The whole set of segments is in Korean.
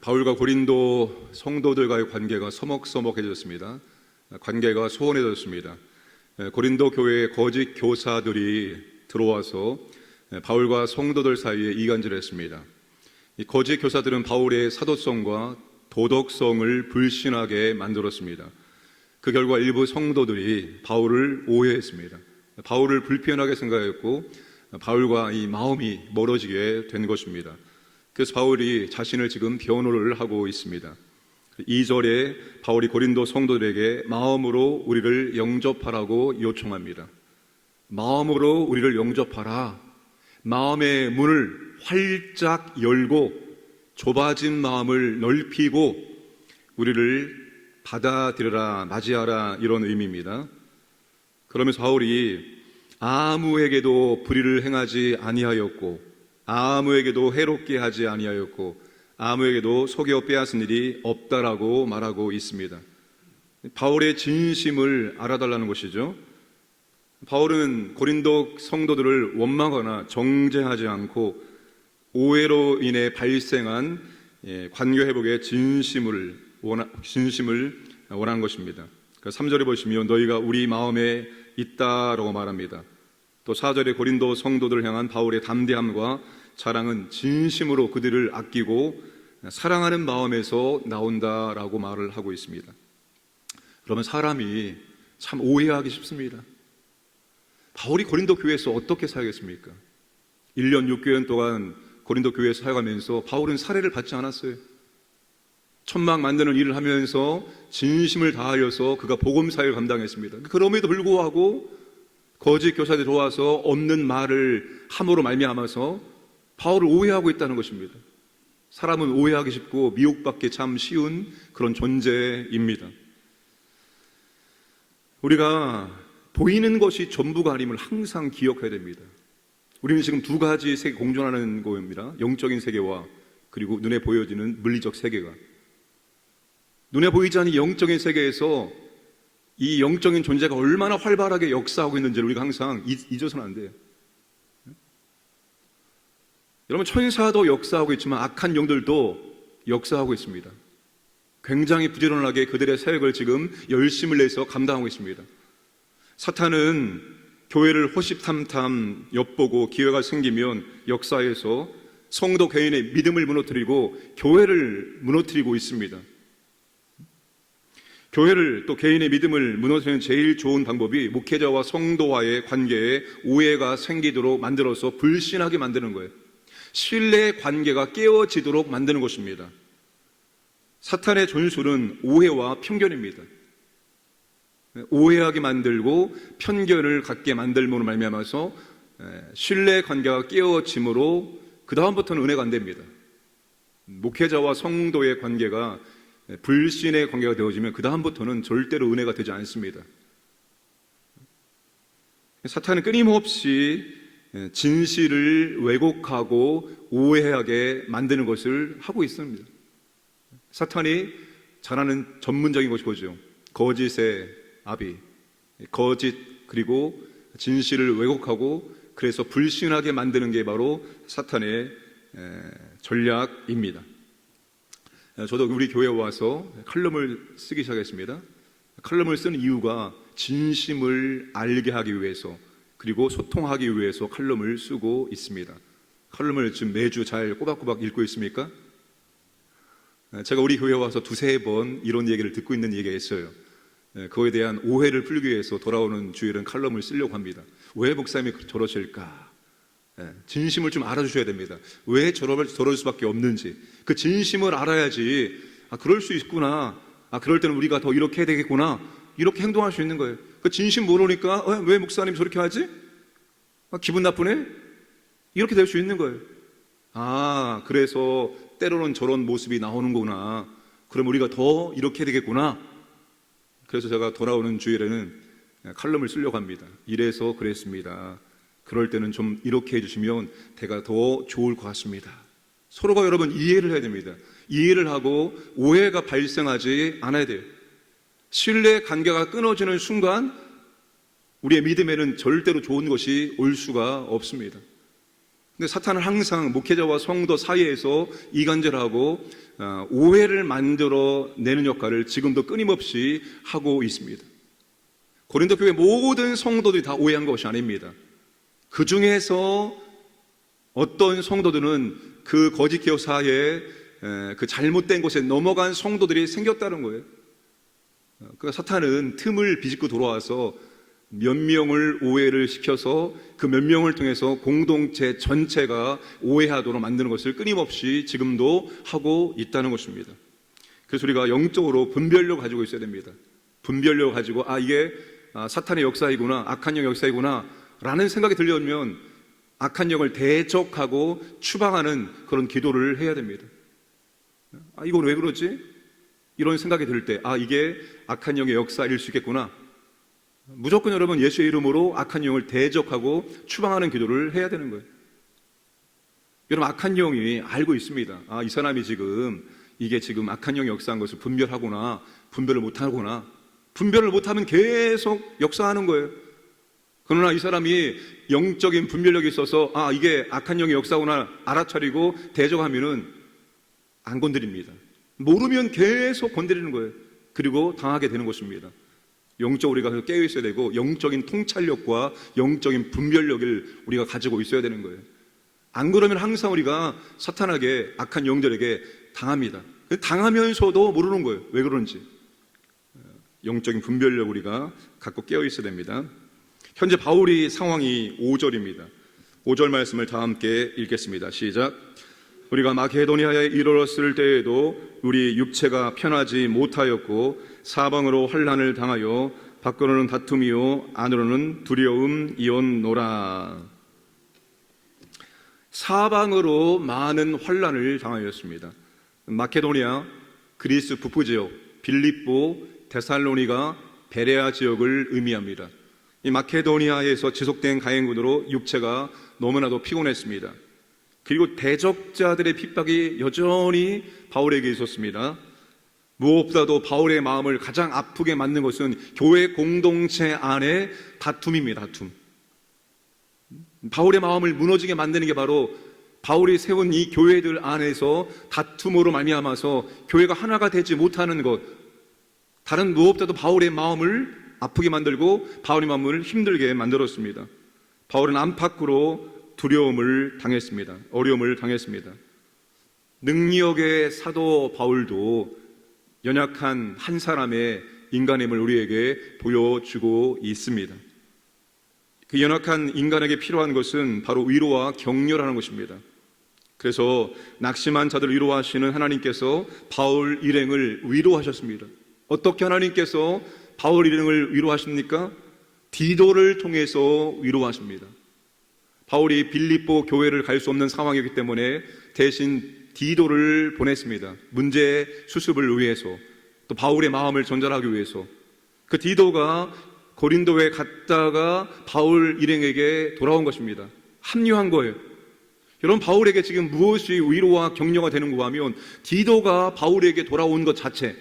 바울과 고린도 성도들과의 관계가 서먹서먹해졌습니다. 관계가 소원해졌습니다. 고린도 교회에 거짓 교사들이 들어와서 바울과 성도들 사이에 이간질했습니다. 이 거짓 교사들은 바울의 사도성과 도덕성을 불신하게 만들었습니다. 그 결과 일부 성도들이 바울을 오해했습니다. 바울을 불편하게 생각했고 바울과 이 마음이 멀어지게 된 것입니다. 그래서 바울이 자신을 지금 변호를 하고 있습니다. 2절에 바울이 고린도 성도들에게 마음으로 우리를 영접하라고 요청합니다. 마음으로 우리를 영접하라. 마음의 문을 활짝 열고 좁아진 마음을 넓히고 우리를 받아들여라, 맞이하라, 이런 의미입니다. 그러면서 바울이 아무에게도 불의를 행하지 아니하였고 아무에게도 해롭게 하지 아니하였고 아무에게도 속여 빼앗은 일이 없다라고 말하고 있습니다. 바울의 진심을 알아달라는 것이죠. 바울은 고린도 성도들을 원망하거나 정죄하지 않고 오해로 인해 발생한 관계 회복의 진심을 원한 것입니다. 3절에 보시면 너희가 우리 마음에 있다라고 말합니다. 또 4절에 고린도 성도들을 향한 바울의 담대함과 자랑은 진심으로 그들을 아끼고 사랑하는 마음에서 나온다라고 말을 하고 있습니다. 그러면 사람이 참 오해하기 쉽습니다. 바울이 고린도 교회에서 어떻게 사역했습니까? 1년 6개월 동안 고린도 교회에서 사역하면서 바울은 살해를 받지 않았어요. 천막 만드는 일을 하면서 진심을 다하여서 그가 복음 사역을 감당했습니다. 그럼에도 불구하고 거짓 교사들이 들어와서 없는 말을 함으로 말미암아서 바울을 오해하고 있다는 것입니다. 사람은 오해하기 쉽고 미혹받기 참 쉬운 그런 존재입니다. 우리가 보이는 것이 전부가 아님을 항상 기억해야 됩니다. 우리는 지금 두 가지 세계 공존하는 겁니다. 영적인 세계와 그리고 눈에 보여지는 물리적 세계가. 눈에 보이지 않는 영적인 세계에서 이 영적인 존재가 얼마나 활발하게 역사하고 있는지를 우리가 항상 잊어서는 안 돼요. 여러분, 천사도 역사하고 있지만 악한 영들도 역사하고 있습니다. 굉장히 부지런하게 그들의 사역을 지금 열심을 내서 감당하고 있습니다. 사탄은 교회를 호시탐탐 엿보고 기회가 생기면 역사에서 성도 개인의 믿음을 무너뜨리고 교회를 무너뜨리고 있습니다. 교회를 또 개인의 믿음을 무너뜨리는 제일 좋은 방법이 목회자와 성도와의 관계에 오해가 생기도록 만들어서 불신하게 만드는 거예요. 신뢰의 관계가 깨어지도록 만드는 것입니다. 사탄의 전술은 오해와 편견입니다. 오해하게 만들고 편견을 갖게 만들므로 말미암아서 신뢰의 관계가 깨어짐으로 그 다음부터는 은혜가 안 됩니다. 목회자와 성도의 관계가 불신의 관계가 되어지면 그 다음부터는 절대로 은혜가 되지 않습니다. 사탄은 끊임없이 진실을 왜곡하고 오해하게 만드는 것을 하고 있습니다. 사탄이 잘하는 전문적인 것이 뭐죠? 거짓의 아비, 거짓 그리고 진실을 왜곡하고 그래서 불신하게 만드는 게 바로 사탄의 전략입니다. 저도 우리 교회에 와서 칼럼을 쓰기 시작했습니다. 칼럼을 쓰는 이유가 진심을 알게 하기 위해서 그리고 소통하기 위해서 칼럼을 쓰고 있습니다. 칼럼을 지금 매주 잘 꼬박꼬박 읽고 있습니까? 제가 우리 교회에 와서 두세 번 이런 얘기를 듣고 있는 얘기가 있어요. 그거에 대한 오해를 풀기 위해서 돌아오는 주일은 칼럼을 쓰려고 합니다. 왜 목사님이 저러실까? 진심을 좀 알아주셔야 됩니다. 왜 저럴 수밖에 없는지 그 진심을 알아야지 그럴 수 있구나, 그럴 때는 우리가 더 이렇게 해야 되겠구나, 이렇게 행동할 수 있는 거예요. 그 진심 모르니까 왜 목사님 저렇게 하지? 기분 나쁘네? 이렇게 될 수 있는 거예요. 그래서 때로는 저런 모습이 나오는 거구나, 그럼 우리가 더 이렇게 해야 되겠구나. 그래서 제가 돌아오는 주일에는 칼럼을 쓰려고 합니다. 이래서 그랬습니다. 그럴 때는 좀 이렇게 해주시면 대가 더 좋을 것 같습니다. 서로가 여러분 이해를 해야 됩니다. 이해를 하고 오해가 발생하지 않아야 돼요. 신뢰 관계가 끊어지는 순간 우리의 믿음에는 절대로 좋은 것이 올 수가 없습니다. 근데 사탄은 항상 목회자와 성도 사이에서 이간질하고 오해를 만들어내는 역할을 지금도 끊임없이 하고 있습니다. 고린도 교회 모든 성도들이 다 오해한 것이 아닙니다. 그 중에서 어떤 성도들은 그 거짓 교사의 그 잘못된 곳에 넘어간 성도들이 생겼다는 거예요. 그러니까 사탄은 틈을 비집고 돌아와서 몇 명을 오해를 시켜서 그 몇 명을 통해서 공동체 전체가 오해하도록 만드는 것을 끊임없이 지금도 하고 있다는 것입니다. 그래서 우리가 영적으로 분별력을 가지고 있어야 됩니다. 분별력을 가지고 이게 사탄의 역사이구나, 악한 영 역사이구나 라는 생각이 들려오면 악한 영을 대적하고 추방하는 그런 기도를 해야 됩니다. 이건 왜 그러지? 이런 생각이 들 때 이게 악한 영의 역사일 수 있겠구나. 무조건 여러분 예수의 이름으로 악한 영을 대적하고 추방하는 기도를 해야 되는 거예요. 여러분 악한 영이 알고 있습니다. 이 사람이 이게 지금 악한 영이 역사한 것을 분별하거나 분별을 못하거나 분별을 못하면 계속 역사하는 거예요. 그러나 이 사람이 영적인 분별력이 있어서 이게 악한 영의 역사구나 알아차리고 대적하면은 안 건드립니다. 모르면 계속 건드리는 거예요. 그리고 당하게 되는 것입니다. 영적으로 우리가 깨어 있어야 되고 영적인 통찰력과 영적인 분별력을 우리가 가지고 있어야 되는 거예요. 안 그러면 항상 우리가 사탄에게 악한 영들에게 당합니다. 당하면서도 모르는 거예요. 왜 그런지. 영적인 분별력 우리가 갖고 깨어 있어야 됩니다. 현재 바울이 상황이 5절입니다. 5절 말씀을 다 함께 읽겠습니다. 시작. 우리가 마게도니아에 이르렀을 때에도 우리 육체가 편하지 못하였고 사방으로 환난을 당하여 밖으로는 다툼이요 안으로는 두려움이었노라. 사방으로 많은 환난을 당하였습니다. 마케도니아, 그리스 북부 지역, 빌립보, 데살로니가, 베레아 지역을 의미합니다. 이 마케도니아에서 지속된 가행군으로 육체가 너무나도 피곤했습니다. 그리고 대적자들의 핍박이 여전히 바울에게 있었습니다. 무엇보다도 바울의 마음을 가장 아프게 만든 것은 교회 공동체 안의 다툼입니다. 다툼. 바울의 마음을 무너지게 만드는 게 바로 바울이 세운 이 교회들 안에서 다툼으로 말미암아서 교회가 하나가 되지 못하는 것, 다른 무엇보다도 바울의 마음을 아프게 만들고 바울의 마음을 힘들게 만들었습니다. 바울은 안팎으로 두려움을 당했습니다. 어려움을 당했습니다. 능력의 사도 바울도 연약한 한 사람의 인간임을 우리에게 보여주고 있습니다. 그 연약한 인간에게 필요한 것은 바로 위로와 격려라는 것입니다. 그래서 낙심한 자들을 위로하시는 하나님께서 바울 일행을 위로하셨습니다. 어떻게 하나님께서 바울 일행을 위로하십니까? 디도를 통해서 위로하십니다. 바울이 빌립보 교회를 갈 수 없는 상황이기 때문에 대신 디도를 보냈습니다. 문제 수습을 위해서, 또 바울의 마음을 전달하기 위해서. 그 디도가 고린도에 갔다가 바울 일행에게 돌아온 것입니다. 합류한 거예요. 여러분, 바울에게 지금 무엇이 위로와 격려가 되는가 하면 디도가 바울에게 돌아온 것 자체,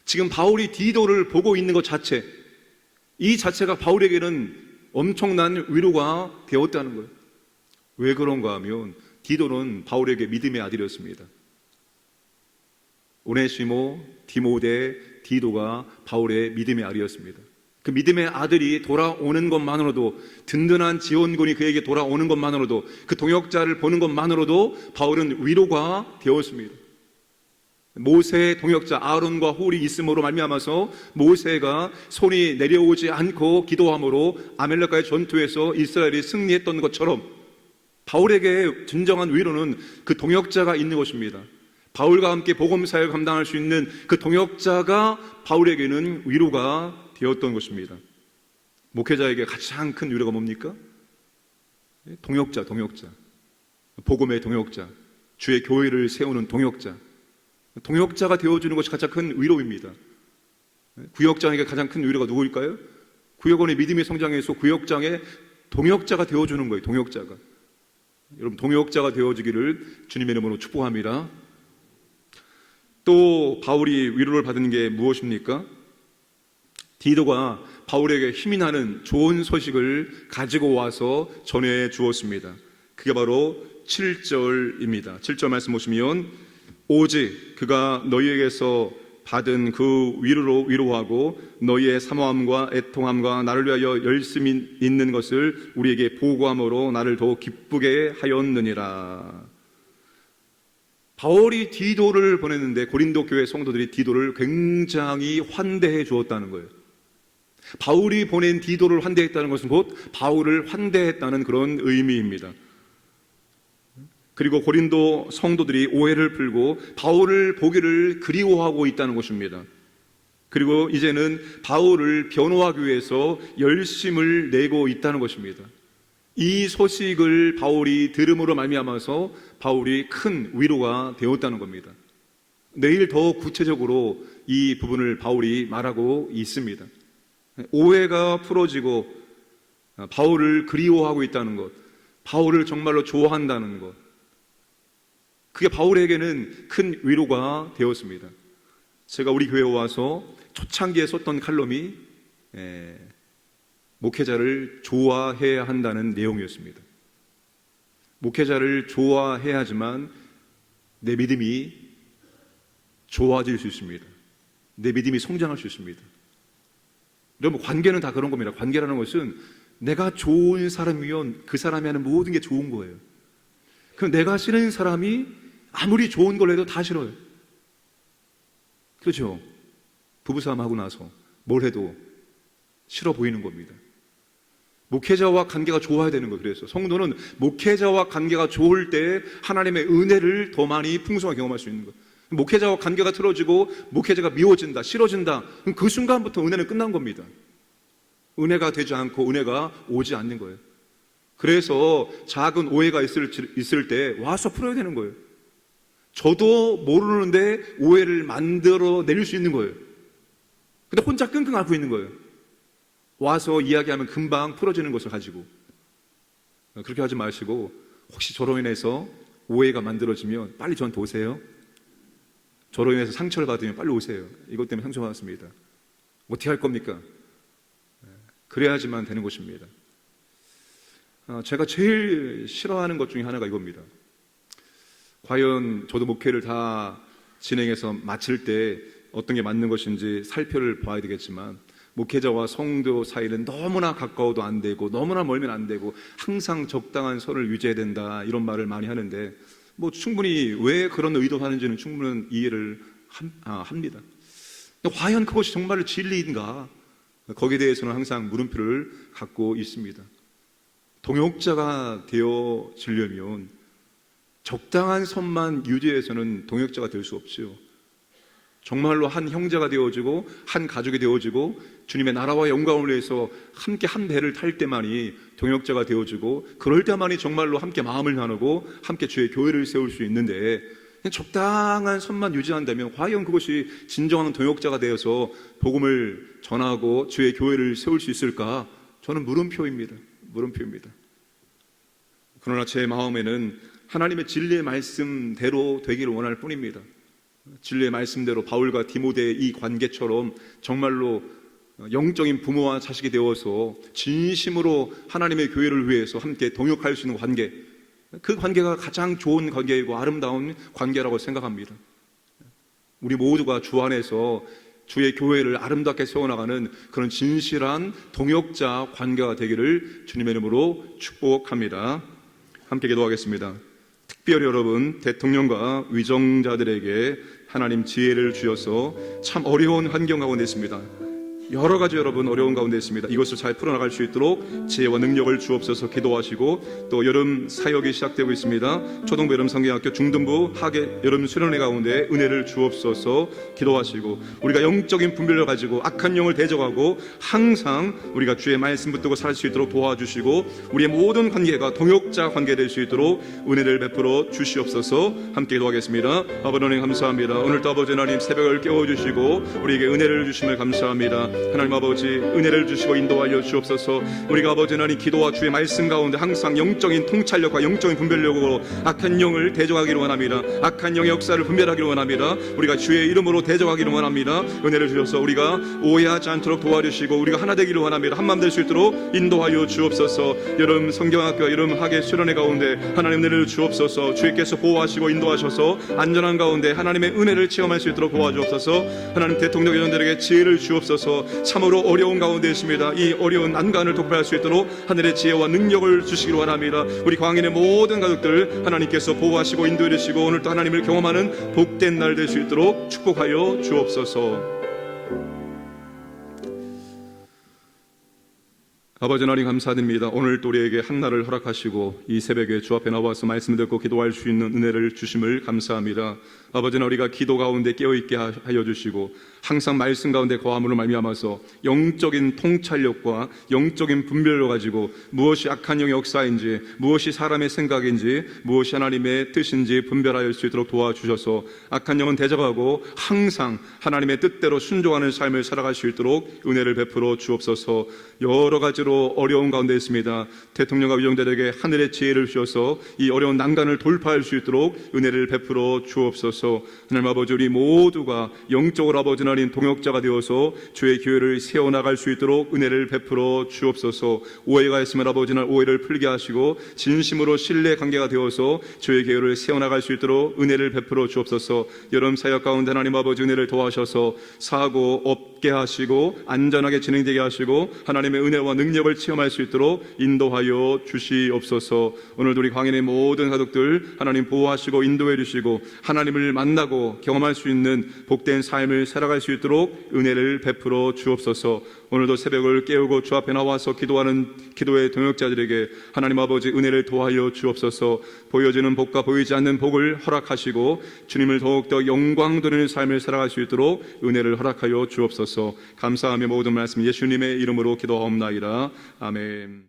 지금 바울이 디도를 보고 있는 것 자체, 이 자체가 바울에게는 엄청난 위로가 되었다는 거예요. 왜 그런가 하면 디도는 바울에게 믿음의 아들이었습니다. 오네시모, 디모데, 디도가 바울의 믿음의 아들이었습니다. 그 믿음의 아들이 돌아오는 것만으로도, 든든한 지원군이 그에게 돌아오는 것만으로도, 그 동역자를 보는 것만으로도 바울은 위로가 되었습니다. 모세의 동역자 아론과 홀이 있음으로 말미암아서 모세가 손이 내려오지 않고 기도함으로 아멜렉과의 전투에서 이스라엘이 승리했던 것처럼 바울에게 진정한 위로는 그 동역자가 있는 것입니다. 바울과 함께 복음사역을 감당할 수 있는 그 동역자가 바울에게는 위로가 되었던 것입니다. 목회자에게 가장 큰 위로가 뭡니까? 동역자. 복음의 동역자, 주의 교회를 세우는 동역자가 되어주는 것이 가장 큰 위로입니다. 구역장에게 가장 큰 위로가 누구일까요? 구역원의 믿음의 성장에서 구역장의 동역자가 되어주는 거예요. 동역자가. 여러분, 동역자가 되어주기를 주님의 이름으로 축복합니다. 또 바울이 위로를 받은 게 무엇입니까? 디도가 바울에게 힘이 나는 좋은 소식을 가지고 와서 전해 주었습니다. 그게 바로 7절입니다. 7절 말씀 보시면 오직 그가 너희에게서 받은 그 위로하고 너희의 사모함과 애통함과 나를 위하여 열심히 있는 것을 우리에게 보고함으로 나를 더욱 기쁘게 하였느니라. 바울이 디도를 보냈는데 고린도 교회 성도들이 디도를 굉장히 환대해 주었다는 거예요. 바울이 보낸 디도를 환대했다는 것은 곧 바울을 환대했다는 그런 의미입니다. 그리고 고린도 성도들이 오해를 풀고 바울을 보기를 그리워하고 있다는 것입니다. 그리고 이제는 바울을 변호하기 위해서 열심을 내고 있다는 것입니다. 이 소식을 바울이 들음으로 말미암아서 바울이 큰 위로가 되었다는 겁니다. 내일 더 구체적으로 이 부분을 바울이 말하고 있습니다. 오해가 풀어지고 바울을 그리워하고 있다는 것, 바울을 정말로 좋아한다는 것, 그게 바울에게는 큰 위로가 되었습니다. 제가 우리 교회에 와서 초창기에 썼던 칼럼이 목회자를 좋아해야 한다는 내용이었습니다. 목회자를 좋아해야지만 내 믿음이 좋아질 수 있습니다. 내 믿음이 성장할 수 있습니다. 여러분, 관계는 다 그런 겁니다. 관계라는 것은 내가 좋은 사람이면 그 사람이 하는 모든 게 좋은 거예요. 그럼 내가 싫은 사람이 아무리 좋은 걸 해도 다 싫어요. 그렇죠? 부부싸움 하고 나서 뭘 해도 싫어 보이는 겁니다. 목회자와 관계가 좋아야 되는 거예요. 그래서 성도는 목회자와 관계가 좋을 때 하나님의 은혜를 더 많이 풍성하게 경험할 수 있는 거예요. 목회자와 관계가 틀어지고 목회자가 미워진다, 싫어진다, 그럼 그 순간부터 은혜는 끝난 겁니다. 은혜가 되지 않고 은혜가 오지 않는 거예요. 그래서 작은 오해가 있을 때 와서 풀어야 되는 거예요. 저도 모르는데 오해를 만들어 내릴 수 있는 거예요. 근데 혼자 끙끙 앓고 있는 거예요. 와서 이야기하면 금방 풀어지는 것을 가지고. 그렇게 하지 마시고 혹시 저로 인해서 오해가 만들어지면 빨리 저한테 오세요. 저로 인해서 상처를 받으면 빨리 오세요. 이것 때문에 상처받았습니다. 어떻게 할 겁니까? 그래야지만 되는 것입니다. 제가 제일 싫어하는 것 중에 하나가 이겁니다. 과연 저도 목회를 다 진행해서 마칠 때 어떤 게 맞는 것인지 살펴를 봐야 되겠지만 목회자와 성도 사이는 너무나 가까워도 안 되고 너무나 멀면 안 되고 항상 적당한 선을 유지해야 된다, 이런 말을 많이 하는데 뭐 충분히 왜 그런 의도하는지는 충분히 이해를 합니다. 과연 그것이 정말 진리인가? 거기에 대해서는 항상 물음표를 갖고 있습니다. 동역자가 되어지려면 적당한 선만 유지해서는 동역자가 될 수 없지요. 정말로 한 형제가 되어지고 한 가족이 되어지고 주님의 나라와 영광을 위해서 함께 한 배를 탈 때만이 동역자가 되어지고 그럴 때만이 정말로 함께 마음을 나누고 함께 주의 교회를 세울 수 있는데 적당한 선만 유지한다면 과연 그것이 진정한 동역자가 되어서 복음을 전하고 주의 교회를 세울 수 있을까? 저는 물음표입니다. 그러나 제 마음에는 하나님의 진리의 말씀대로 되기를 원할 뿐입니다. 진리의 말씀대로 바울과 디모데의 이 관계처럼 정말로 영적인 부모와 자식이 되어서 진심으로 하나님의 교회를 위해서 함께 동역할 수 있는 관계, 그 관계가 가장 좋은 관계이고 아름다운 관계라고 생각합니다. 우리 모두가 주 안에서 주의 교회를 아름답게 세워나가는 그런 진실한 동역자 관계가 되기를 주님의 이름으로 축복합니다. 함께 기도하겠습니다. 특별히 여러분, 대통령과 위정자들에게 하나님 지혜를 주셔서 참 어려운 환경 가운데 있습니다. 여러 가지 여러분 어려운 가운데 있습니다. 이것을 잘 풀어나갈 수 있도록 지혜와 능력을 주옵소서 기도하시고, 또 여름 사역이 시작되고 있습니다. 초등부 여름 성경학교, 중등부 하계 여름 수련회 가운데 은혜를 주옵소서 기도하시고, 우리가 영적인 분별을 가지고 악한 영을 대적하고 항상 우리가 주의 말씀 붙들고 살 수 있도록 도와주시고, 우리의 모든 관계가 동역자 관계 될 수 있도록 은혜를 베풀어 주시옵소서. 함께 기도하겠습니다. 아버지 하나님 감사합니다. 오늘도 아버지 하나님 새벽을 깨워주시고 우리에게 은혜를 주심을 감사합니다. 하나님 아버지 은혜를 주시고 인도하여 주옵소서. 우리가 아버지 하나님 기도와 주의 말씀 가운데 항상 영적인 통찰력과 영적인 분별력으로 악한 영을 대적하기를 원합니다. 악한 영의 역사를 분별하기를 원합니다. 우리가 주의 이름으로 대적하기를 원합니다. 은혜를 주셔서 우리가 오해하지 않도록 도와주시고 우리가 하나 되기를 원합니다. 한마음 될 수 있도록 인도하여 주옵소서. 여름 성경학교 여름 학예 수련회 가운데 하나님 은혜를 주옵소서. 주께서 보호하시고 인도하셔서 안전한 가운데 하나님의 은혜를 체험할 수 있도록 도와주옵소서. 하나님 대통령 의원들에게 지혜를 주옵소서. 참으로 어려운 가운데 있습니다. 이 어려운 난관을 독발할 수 있도록 하늘의 지혜와 능력을 주시기를 원합니다. 우리 광인의 모든 가족들 하나님께서 보호하시고 인도해 주시고 오늘도 하나님을 경험하는 복된 날 될 수 있도록 축복하여 주옵소서. 아버지 하나님 감사드립니다. 오늘 또 우리에게 한날을 허락하시고 이 새벽에 주 앞에 나와서 말씀을 듣고 기도할 수 있는 은혜를 주심을 감사합니다. 아버지 하나님 우리가 기도 가운데 깨어있게 하여 주시고 항상 말씀 가운데 거함으로 말미암아서 영적인 통찰력과 영적인 분별로 가지고 무엇이 악한 영의 역사인지 무엇이 사람의 생각인지 무엇이 하나님의 뜻인지 분별할 수 있도록 도와주셔서 악한 영은 대적하고 항상 하나님의 뜻대로 순종하는 삶을 살아갈 수 있도록 은혜를 베풀어 주옵소서. 여러 가지로 어려운 가운데 있습니다. 대통령과 위원들에게 하늘의 지혜를 주셔서 이 어려운 난간을 돌파할 수 있도록 은혜를 베풀어 주옵소서. 하나님 아버지 우리 모두가 영적으로 아버지 하나님 동역자가 되어서 주의 교회를 세워나갈 수 있도록 은혜를 베풀어 주옵소서. 오해가 있으면 아버지 하나님 오해를 풀게 하시고 진심으로 신뢰 관계가 되어서 주의 교회를 세워나갈 수 있도록 은혜를 베풀어 주옵소서. 여름 사역 가운데 하나님 아버지 은혜를 도와셔서 사고 없게 하시고 안전하게 진행되게 하시고 하나님의 은혜와 능력을 체험할 수 있도록 인도하여 주시옵소서. 오늘도 우리 광인의 모든 가족들 하나님 보호하시고 인도해 주시고 하나님을 만나고 경험할 수 있는 복된 삶을 살아갈 수 있도록 은혜를 베풀어 주옵소서. 오늘도 새벽을 깨우고 주 앞에 나와서 기도하는 기도의 동역자들에게 하나님 아버지 은혜를 도하여 주옵소서. 보여지는 복과 보이지 않는 복을 허락하시고 주님을 더욱더 영광 돌리는 삶을 살아갈 수 있도록 은혜를 허락하여 주옵소서. 감사하며 모든 말씀 예수님의 이름으로 기도하옵나이다. 아멘.